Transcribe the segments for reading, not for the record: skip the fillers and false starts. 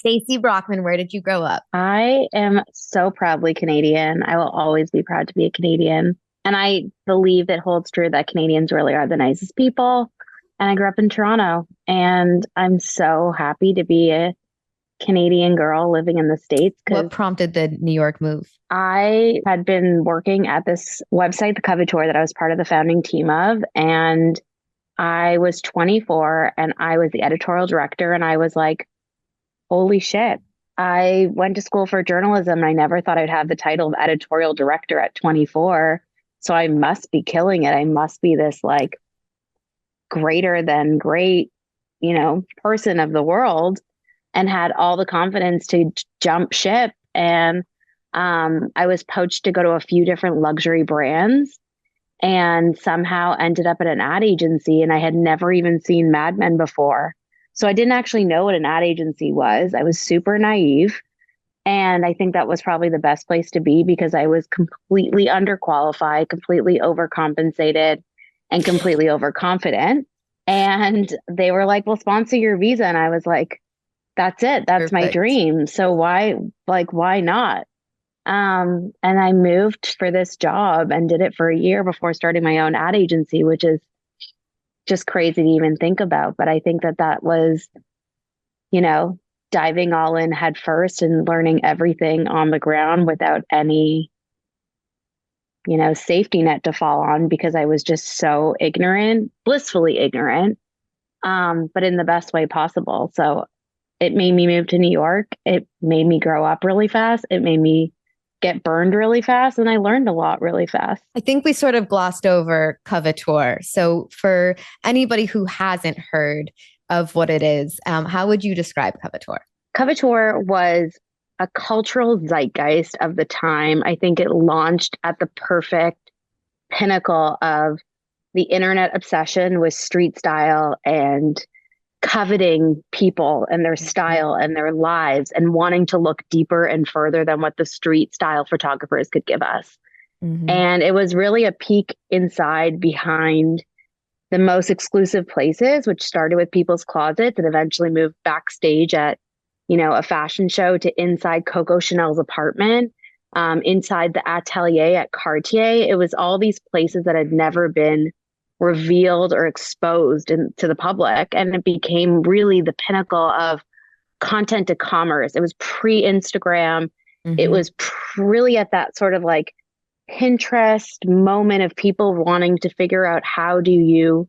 Stacie Brockman, where did you grow up? I am so proudly Canadian. I will always be proud to be a Canadian. And I believe it holds true that Canadians really are the nicest people. And I grew up in Toronto, and I'm so happy to be a Canadian girl living in the States because What prompted the New York move? I had been working at this website, the Coveteur, that I was part of the founding team of. And I was 24 and I was the editorial director. And I was like, holy shit. I went to school for journalism and I never thought I'd have the title of editorial director at 24. So I must be killing it. I must be this like greater than great, person of the world, and had all the confidence to jump ship. And I was poached to go to a few different luxury brands and somehow ended up at an ad agency. And I had never even seen Mad Men before. So I didn't actually know what an ad agency was. I was super naive. And I think that was probably the best place to be because I was completely underqualified, completely overcompensated, and completely overconfident. And they were like, we'll sponsor your visa. And I was like, that's it. That's my Perfect. dream. So why not? And I moved for this job and did it for a year before starting my own ad agency, which is just crazy to even think about. But I think that was, you know, diving all in head first and learning everything on the ground without any, safety net to fall on because I was just so ignorant, blissfully ignorant, but in the best way possible. So it made me move to New York. It made me grow up really fast. It made me get burned really fast. And I learned a lot really fast. I think we sort of glossed over Coveteur. So for anybody who hasn't heard of what it is, how would you describe Coveteur? Coveteur was a cultural zeitgeist of the time. I think it launched at the perfect pinnacle of the internet obsession with street style and coveting people and their style and their lives and wanting to look deeper and further than what the street style photographers could give us. Mm-hmm. And it was really a peek inside behind the most exclusive places, which started with people's closets and eventually moved backstage at, a fashion show to inside Coco Chanel's apartment, inside the atelier at Cartier. It was all these places that had never been revealed or exposed to the public. And it became really the pinnacle of content to commerce. It was pre-Instagram. It Mm-hmm. was really at that sort of like Pinterest moment of people wanting to figure out how do you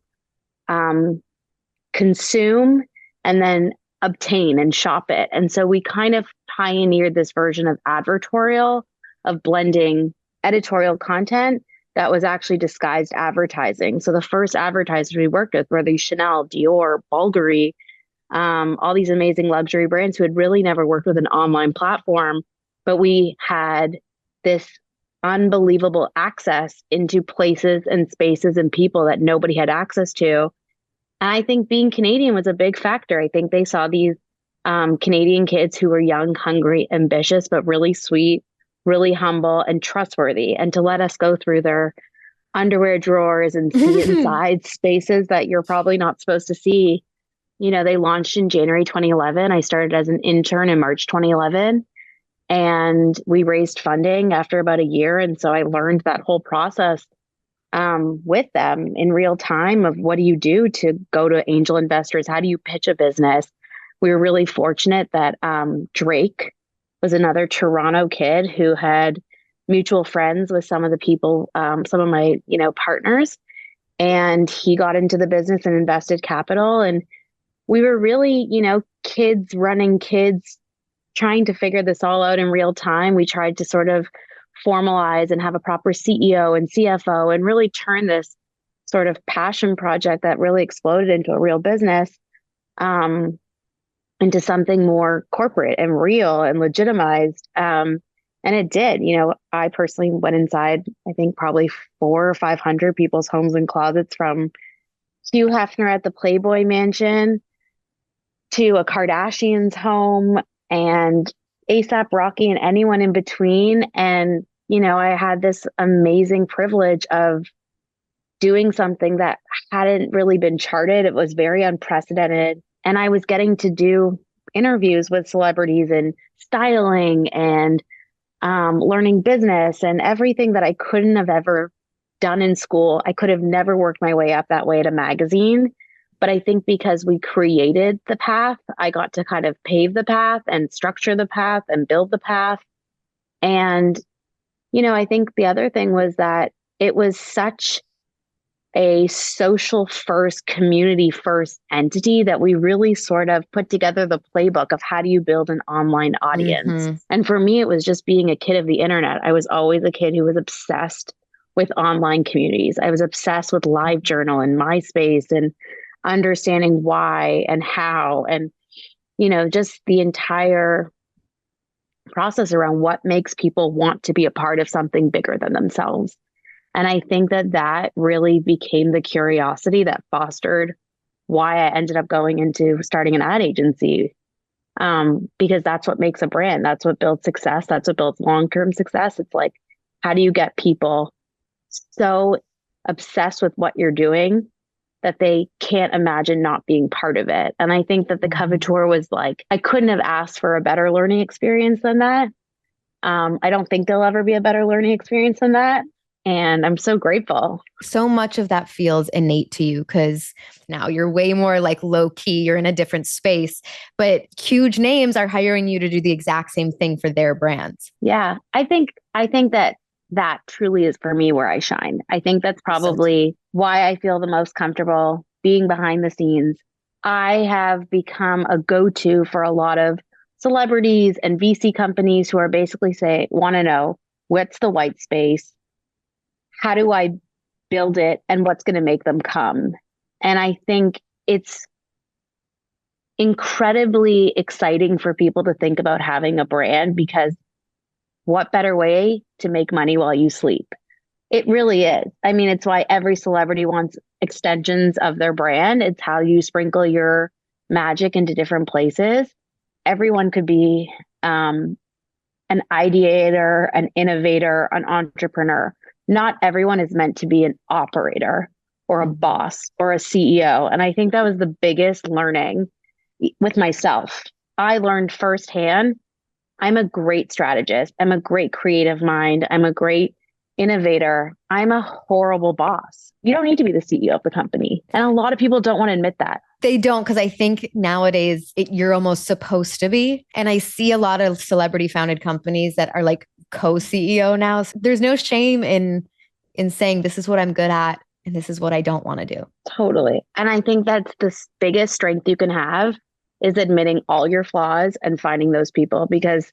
consume and then obtain and shop it. And so we kind of pioneered this version of advertorial, of blending editorial content that was actually disguised advertising. So the first advertisers we worked with were the Chanel, Dior, Bulgari, all these amazing luxury brands who had really never worked with an online platform, but we had this unbelievable access into places and spaces and people that nobody had access to. And I think being Canadian was a big factor. I think they saw these Canadian kids who were young, hungry, ambitious, but really sweet, really humble and trustworthy. And to let us go through their underwear drawers and see inside spaces that you're probably not supposed to see. They launched in January 2011. I started as an intern in March 2011. And we raised funding after about a year. And so I learned that whole process with them in real time of what do you do to go to angel investors? How do you pitch a business? We were really fortunate that Drake was another Toronto kid who had mutual friends with some of the people, some of my, partners. And he got into the business and invested capital. And we were really, kids running kids, trying to figure this all out in real time. We tried to sort of formalize and have a proper CEO and CFO and really turn this sort of passion project that really exploded into a real business into something more corporate and real and legitimized. And it did. I personally went inside, I think probably 400 or 500 people's homes and closets, from Hugh Hefner at the Playboy Mansion to a Kardashian's home and ASAP Rocky and anyone in between. And, I had this amazing privilege of doing something that hadn't really been charted. It was very unprecedented. And I was getting to do interviews with celebrities and styling and learning business and everything that I couldn't have ever done in school. I could have never worked my way up that way at a magazine. But I think because we created the path, I got to kind of pave the path and structure the path and build the path. And, I think the other thing was that it was such a social first, community first entity that we really sort of put together the playbook of how do you build an online audience. And for me, it was just being a kid of the internet. I was always a kid who was obsessed with online communities. I was obsessed with LiveJournal and MySpace and understanding why and how, and, just the entire process around what makes people want to be a part of something bigger than themselves. And I think that really became the curiosity that fostered why I ended up going into starting an ad agency. Because that's what makes a brand. That's what builds success. That's what builds long-term success. It's like, how do you get people so obsessed with what you're doing that they can't imagine not being part of it? And I think that the Coveteur was like, I couldn't have asked for a better learning experience than that. I don't think there'll ever be a better learning experience than that. And I'm so grateful. So much of that feels innate to you because now you're way more like low key. You're in a different space, but huge names are hiring you to do the exact same thing for their brands. Yeah, I think that truly is for me where I shine. I think that's probably why I feel the most comfortable being behind the scenes. I have become a go-to for a lot of celebrities and VC companies who are basically want to know what's the white space? How do I build it and what's going to make them come? And I think it's incredibly exciting for people to think about having a brand, because what better way to make money while you sleep? It really is. I mean, it's why every celebrity wants extensions of their brand. It's how you sprinkle your magic into different places. Everyone could be an ideator, an innovator, an entrepreneur. Not everyone is meant to be an operator or a boss or a CEO. And I think that was the biggest learning with myself. I learned firsthand, I'm a great strategist. I'm a great creative mind. I'm a great innovator. I'm a horrible boss. You don't need to be the CEO of the company. And a lot of people don't want to admit that. They don't, because I think nowadays you're almost supposed to be. And I see a lot of celebrity founded companies that are like co-CEO now. So there's no shame in saying this is what I'm good at and this is what I don't want to do. Totally. And I think that's the biggest strength you can have, is admitting all your flaws and finding those people. Because,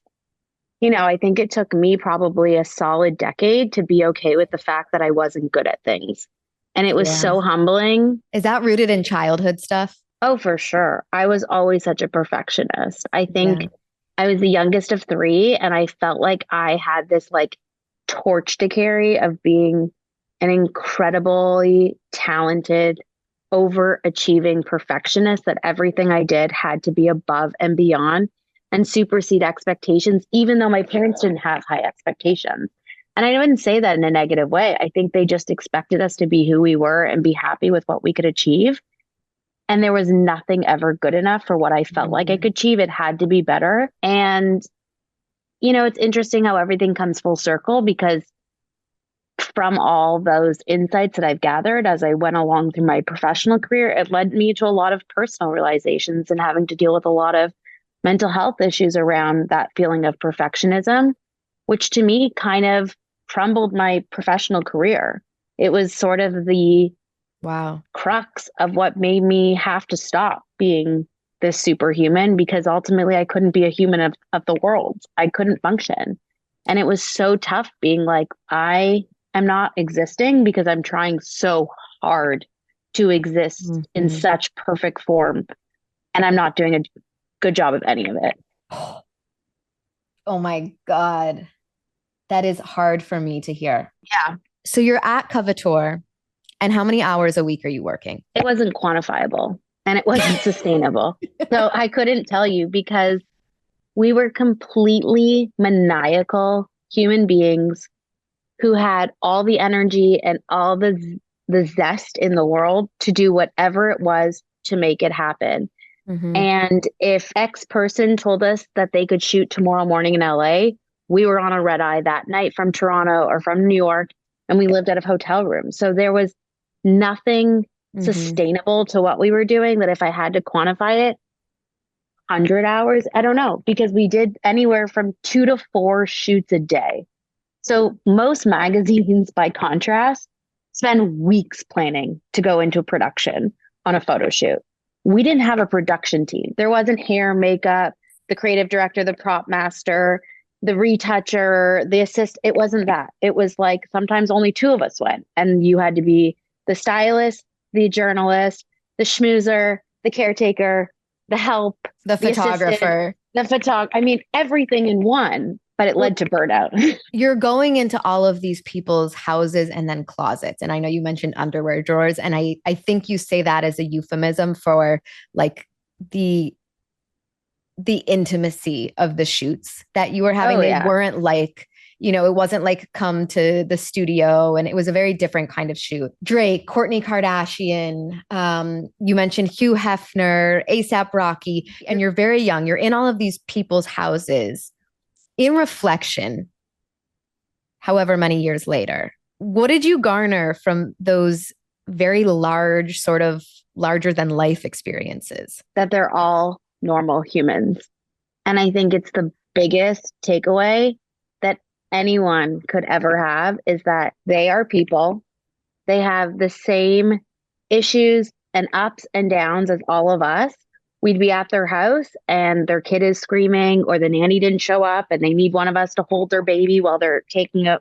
I think it took me probably a solid decade to be okay with the fact that I wasn't good at things. And it was so humbling. Is that rooted in childhood stuff? Oh, for sure. I was always such a perfectionist. I think I was the youngest of three, and I felt like I had this like torch to carry of being an incredibly talented, overachieving perfectionist, that everything I did had to be above and beyond and supersede expectations, even though my parents didn't have high expectations. And I wouldn't say that in a negative way. I think they just expected us to be who we were and be happy with what we could achieve. And there was nothing ever good enough for what I felt like I could achieve. It had to be better. And, it's interesting how everything comes full circle, because from all those insights that I've gathered as I went along through my professional career, it led me to a lot of personal realizations and having to deal with a lot of mental health issues around that feeling of perfectionism, which to me kind of crumbled my professional career. It was sort of the crux of what made me have to stop being this superhuman, because ultimately I couldn't be a human of the world. I couldn't function. And it was so tough being like, I am not existing because I'm trying so hard to exist in such perfect form. And I'm not doing a good job of any of it. Oh my God. That is hard for me to hear. Yeah. So you're at Coveteur, and how many hours a week are you working? It wasn't quantifiable and it wasn't sustainable. So I couldn't tell you, because we were completely maniacal human beings who had all the energy and all the zest in the world to do whatever it was to make it happen. Mm-hmm. And if X person told us that they could shoot tomorrow morning in LA, we were on a red eye that night from Toronto or from New York, and we lived out of hotel rooms. So there was nothing Mm-hmm. sustainable to what we were doing that if I had to quantify it, 100 hours, I don't know, because we did anywhere from 2 to 4 shoots a day. So most magazines, by contrast, spend weeks planning to go into production on a photo shoot. We didn't have a production team. There wasn't hair, makeup, the creative director, the prop master, the retoucher, the assist. It wasn't that. It was like sometimes only two of us went, and you had to be the stylist, the journalist, the schmoozer, the caretaker, the help, The the assistant, photographer. the photographer. I mean, everything in one, but it Well, led to burnout. you're going into all of these people's houses and then closets. And I know you mentioned underwear drawers. And I think you say that as a euphemism for like the the intimacy of the shoots that you were having. Oh, They yeah. weren't like, it wasn't like come to the studio, and it was a very different kind of shoot. Drake, Kourtney Kardashian, you mentioned Hugh Hefner, ASAP Rocky, and you're very young. You're in all of these people's houses. In reflection, however many years later, what did you garner from those very large, sort of larger than life experiences? That they're all normal humans. And I think it's the biggest takeaway that anyone could ever have is that they are people. They have the same issues and ups and downs as all of us. We'd be at their house and their kid is screaming, or the nanny didn't show up and they need one of us to hold their baby while they're taking a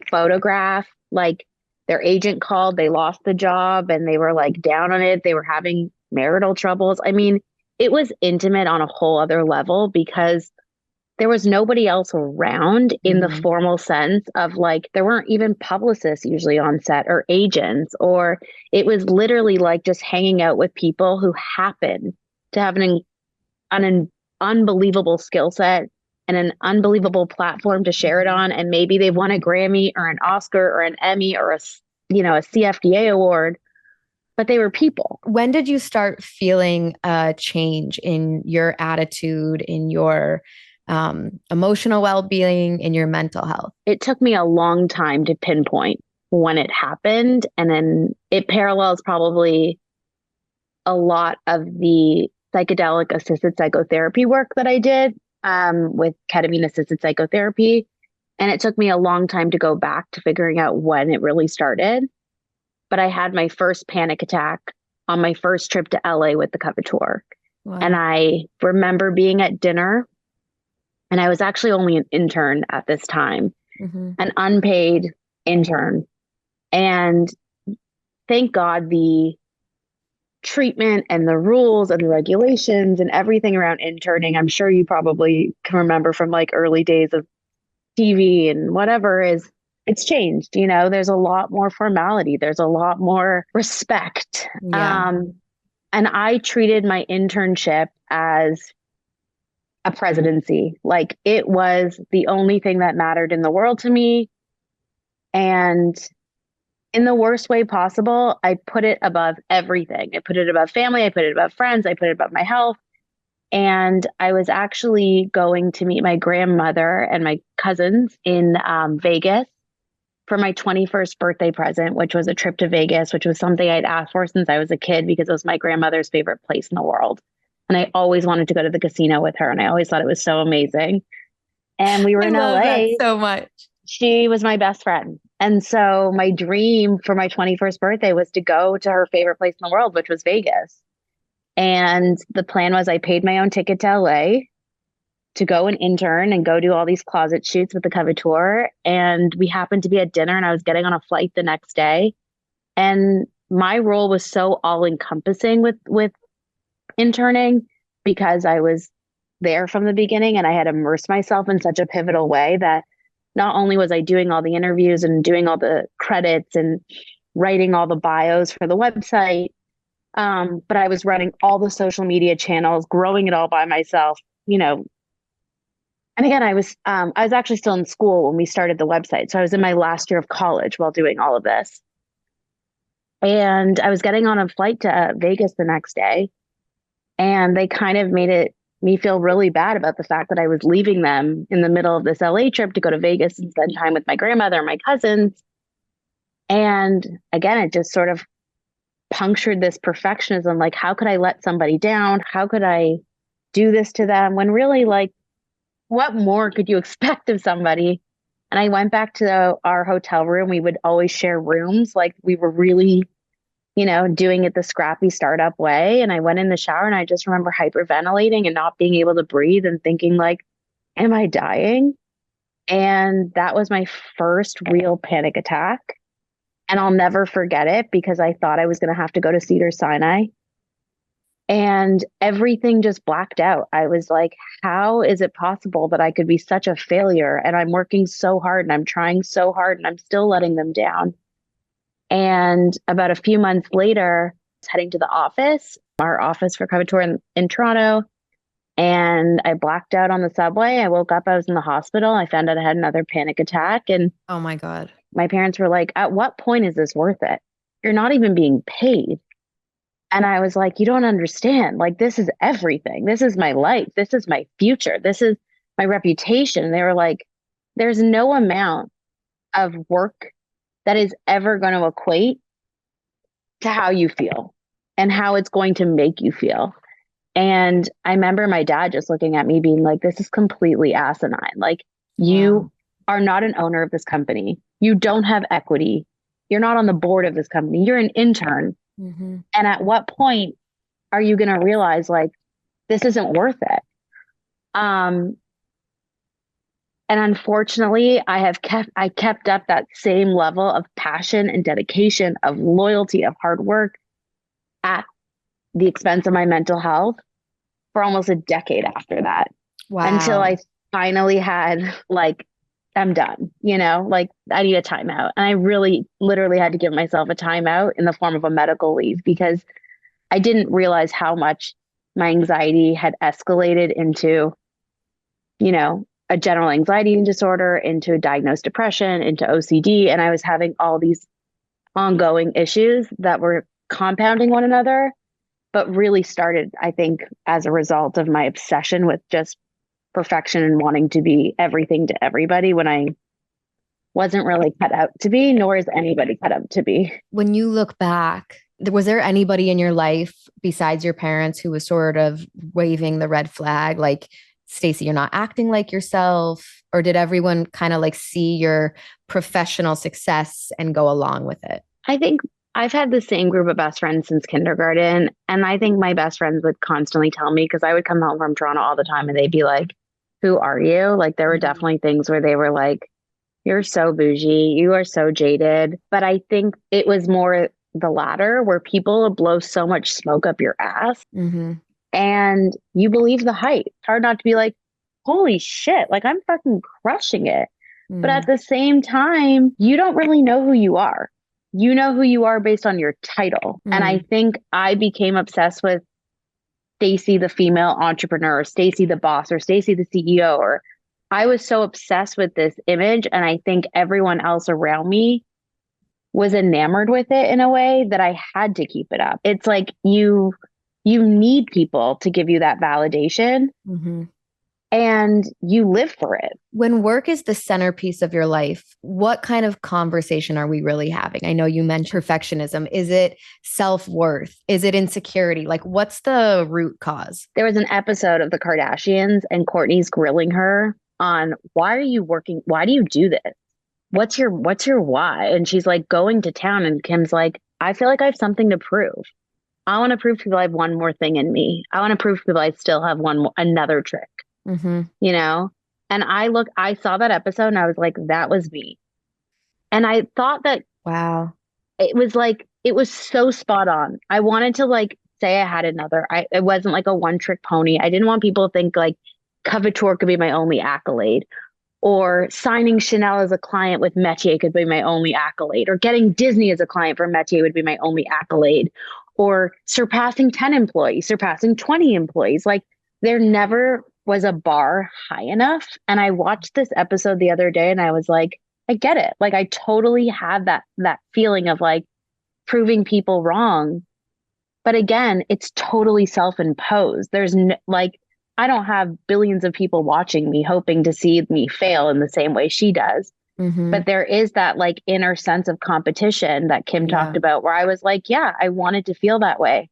photograph. Like their agent called, they lost the job and they were like down on it. They were having marital troubles. I mean, it was intimate on a whole other level because there was nobody else around in the Mm-hmm. formal sense of like, there weren't even publicists usually on set or agents, or it was literally like just hanging out with people who happen to have an unbelievable skill set and an unbelievable platform to share it on. And maybe they've won a Grammy or an Oscar or an Emmy or a CFDA award, but they were people. When did you start feeling a change in your attitude, in your emotional well-being, in your mental health? It took me a long time to pinpoint when it happened. And then it parallels probably a lot of the psychedelic assisted psychotherapy work that I did with ketamine assisted psychotherapy. And it took me a long time to go back to figuring out when it really started. But I had my first panic attack on my first trip to LA with the Coveteur. Wow. And I remember being at dinner, and I was actually only an intern at this time, an unpaid intern. And thank God the treatment and the rules and the regulations and everything around interning, I'm sure you probably can remember from like early days of TV and whatever, it's changed. There's a lot more formality. There's a lot more respect. Yeah. And I treated my internship as a presidency. Like it was the only thing that mattered in the world to me. And in the worst way possible, I put it above everything. I put it above family. I put it above friends. I put it above my health. And I was actually going to meet my grandmother and my cousins in Vegas for my 21st birthday present, which was a trip to Vegas, which was something I'd asked for since I was a kid because it was my grandmother's favorite place in the world. And I always wanted to go to the casino with her. And I always thought it was so amazing. And we were I in love that LA. so much. She was my best friend. And so my dream for my 21st birthday was to go to her favorite place in the world, which was Vegas. And the plan was I paid my own ticket to LA to go and intern and go do all these closet shoots with the Coveteur. And we happened to be at dinner and I was getting on a flight the next day. And my role was so all encompassing with interning because I was there from the beginning and I had immersed myself in such a pivotal way that not only was I doing all the interviews and doing all the credits and writing all the bios for the website, but I was running all the social media channels, growing it all by myself, And again, I was actually still in school when we started the website. So I was in my last year of college while doing all of this. And I was getting on a flight to Vegas the next day. And they kind of me feel really bad about the fact that I was leaving them in the middle of this LA trip to go to Vegas and spend time with my grandmother and my cousins. And again, it just sort of punctured this perfectionism. Like, how could I let somebody down? How could I do this to them? When really, like, what more could you expect of somebody? And I went back to our hotel room. We would always share rooms. Like, we were really, doing it the scrappy startup way. And I went in the shower and I just remember hyperventilating and not being able to breathe and thinking, like, am I dying? And that was my first real panic attack. And I'll never forget it because I thought I was going to have to go to Cedars-Sinai. And everything just blacked out. I was like, how is it possible that I could be such a failure? And I'm working so hard and I'm trying so hard and I'm still letting them down. And about a few months later, I was heading to the office, our office for Coveteur in Toronto. And I blacked out on the subway. I woke up, I was in the hospital. I found out I had another panic attack. And oh my God. My parents were like, at what point is this worth it? You're not even being paid. And I was like, you don't understand. Like, this is everything. This is my life. This is my future. This is my reputation. And they were like, there's no amount of work that is ever going to equate to how you feel and how it's going to make you feel. And I remember my dad just looking at me being like, this is completely asinine. Like, you are not an owner of this company. You don't have equity. You're not on the board of this company. You're an intern. Mm-hmm. And at what point are you going to realize, like, this isn't worth it? And unfortunately, I kept up that same level of passion and dedication, of loyalty, of hard work at the expense of my mental health for almost a decade after that. Wow. Until I finally had, like, I'm done, like, I need a timeout. And I really literally had to give myself a timeout in the form of a medical leave because I didn't realize how much my anxiety had escalated into, a general anxiety disorder, into diagnosed depression, into OCD. And I was having all these ongoing issues that were compounding one another, but really started, I think, as a result of my obsession with just perfection and wanting to be everything to everybody when I wasn't really cut out to be, nor is anybody cut out to be. When you look back, was there anybody in your life besides your parents who was sort of waving the red flag, like, Stacie, you're not acting like yourself? Or did everyone kind of like see your professional success and go along with it? I think I've had the same group of best friends since kindergarten. And I think my best friends would constantly tell me, because I would come home from Toronto all the time and they'd be like, who are you? Like, there were definitely things where they were like, you're so bougie, you are so jaded. But I think it was more the latter, where people blow so much smoke up your ass. Mm-hmm. And you believe the hype. It's hard not to be like, holy shit, like, I'm fucking crushing it. Mm. But at the same time, you don't really know who you are. You know who you are based on your title. Mm. And I think I became obsessed with Stacie, the female entrepreneur, or Stacie, the boss, or Stacie, the CEO. Or I was so obsessed with this image. And I think everyone else around me was enamored with it in a way that I had to keep it up. It's like you need people to give you that validation. Mm-hmm. And you live for it. When work is the centerpiece of your life, what kind of conversation are we really having? I know you mentioned perfectionism. Is it self-worth? Is it insecurity? Like, what's the root cause? There was an episode of The Kardashians and Kourtney's grilling her on, why are you working? Why do you do this? What's your why? And she's like going to town, and Kim's like, I feel like I have something to prove. I want to prove to people I have one more thing in me. I want to prove to people I still have another trick. Mm-hmm. And I saw that episode and I was like, that was me. And I thought that, wow, it was so spot on. I wanted to, like, say I had another. It wasn't like a one trick pony. I didn't want people to think like Coveteur could be my only accolade, or signing Chanel as a client with Métier could be my only accolade, or getting Disney as a client for Métier would be my only accolade, or surpassing 10 employees, surpassing 20 employees. Like, there never was a bar high enough. And I watched this episode the other day and I was like, I get it. Like, I totally have that feeling of, like, proving people wrong. But again, it's totally self-imposed. There's no, like, I don't have billions of people watching me hoping to see me fail in the same way she does. Mm-hmm. But there is that like inner sense of competition that Kim talked Yeah. about, where I was like, yeah, I wanted to feel that way.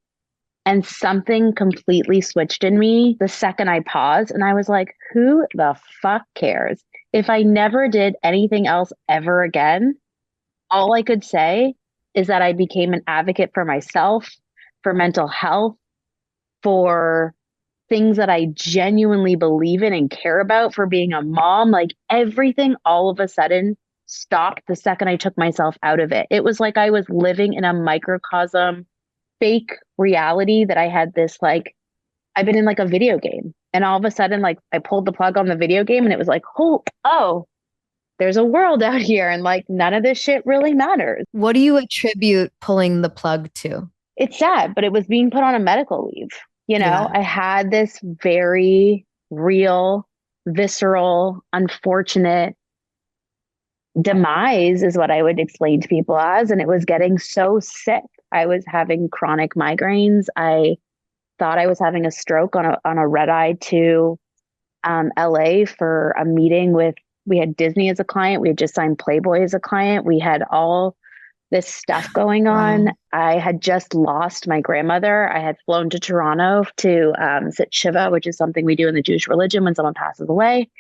And something completely switched in me the second I paused. And I was like, who the fuck cares? If I never did anything else ever again, all I could say is that I became an advocate for myself, for mental health, for things that I genuinely believe in and care about, for being a mom. Like everything all of a sudden stopped the second I took myself out of it. It was like I was living in a microcosm, fake reality that I had this like, I've been in like a video game. And all of a sudden, like I pulled the plug on the video game and it was like, oh, there's a world out here. And like none of this shit really matters. What do you attribute pulling the plug to? It's sad, but it was being put on a medical leave. You know, Yeah. I had this very real, visceral, unfortunate demise, is what I would explain to people as. And it was getting so sick. I was having chronic migraines. I thought I was having a stroke on a red eye to LA for a meeting with, we had Disney as a client. We had just signed Playboy as a client. We had all this stuff going on. Wow. I had just lost my grandmother. I had flown to Toronto to sit Shiva, which is something we do in the Jewish religion when someone passes away.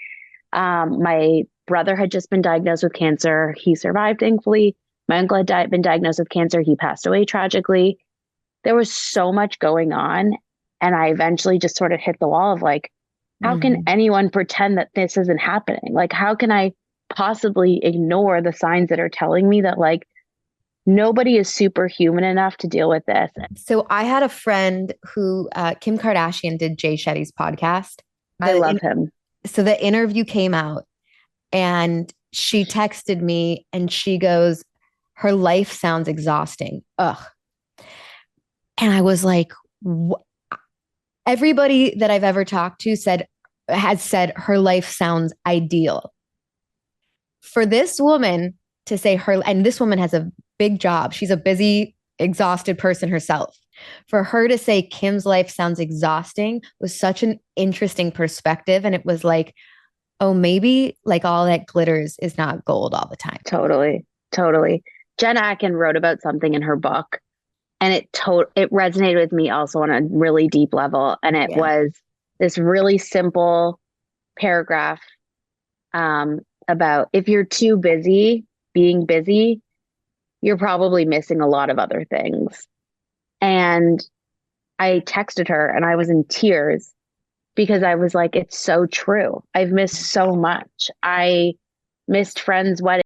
My brother had just been diagnosed with cancer. He survived, thankfully. My uncle had been diagnosed with cancer. He passed away tragically. There was so much going on. And I eventually just sort of hit the wall of like, how can Mhm. anyone pretend that this isn't happening? Like, how can I possibly ignore the signs that are telling me that like nobody is superhuman enough to deal with this? So I had a friend who Kim Kardashian did Jay Shetty's podcast. I The love him. so the interview came out and she texted me and she goes, her life sounds exhausting. Ugh. And I was like, everybody that I've ever talked to has said her life sounds ideal. For this woman to say her, and this woman has a big job. She's a busy, exhausted person herself. For her to say Kim's life sounds exhausting was such an interesting perspective. And it was like, oh, maybe like all that glitters is not gold all the time. Totally. Totally. Jen Atkin wrote about something in her book and it resonated with me also on a really deep level. And it Yeah. was this really simple paragraph about if you're too busy being busy, you're probably missing a lot of other things. And I texted her and I was in tears because I was like, it's so true. I've missed so much. I missed friends' weddings.